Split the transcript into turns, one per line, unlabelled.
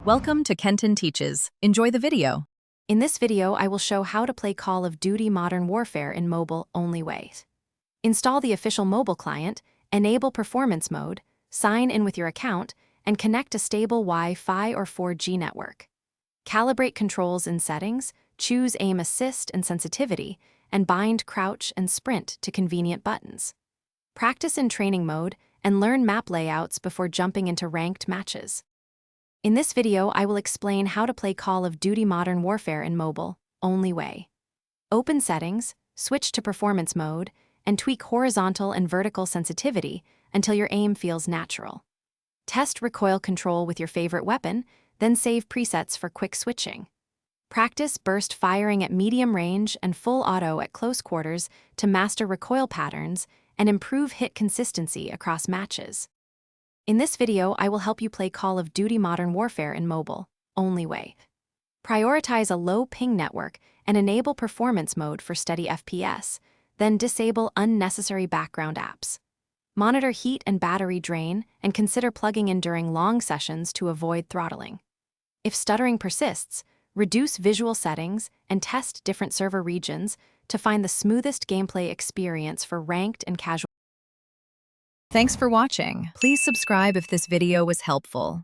Welcome to Kenton Teaches. Enjoy the video.
In this video, I will show how to play Call of Duty Modern Warfare in mobile-only ways. Install the official mobile client, enable performance mode, sign in with your account, and connect a stable Wi-Fi or 4G network. Calibrate controls in settings, choose aim assist and sensitivity, and bind crouch and sprint to convenient buttons. Practice in training mode and learn map layouts before jumping into ranked matches. In this video, I will explain how to play Call of Duty Modern Warfare in mobile-only way. Open Settings, switch to Performance mode, and tweak horizontal and vertical sensitivity until your aim feels natural. Test recoil control with your favorite weapon, then save presets for quick switching. Practice burst firing at medium range and full auto at close quarters to master recoil patterns and improve hit consistency across matches. In this video, I will help you play Call of Duty Modern Warfare in mobile-only way. Prioritize a low ping network and enable performance mode for steady FPS, then disable unnecessary background apps. Monitor heat and battery drain and consider plugging in during long sessions to avoid throttling. If stuttering persists, reduce visual settings and test different server regions to find the smoothest gameplay experience for ranked and casual.
Thanks for watching. Please subscribe if this video was helpful.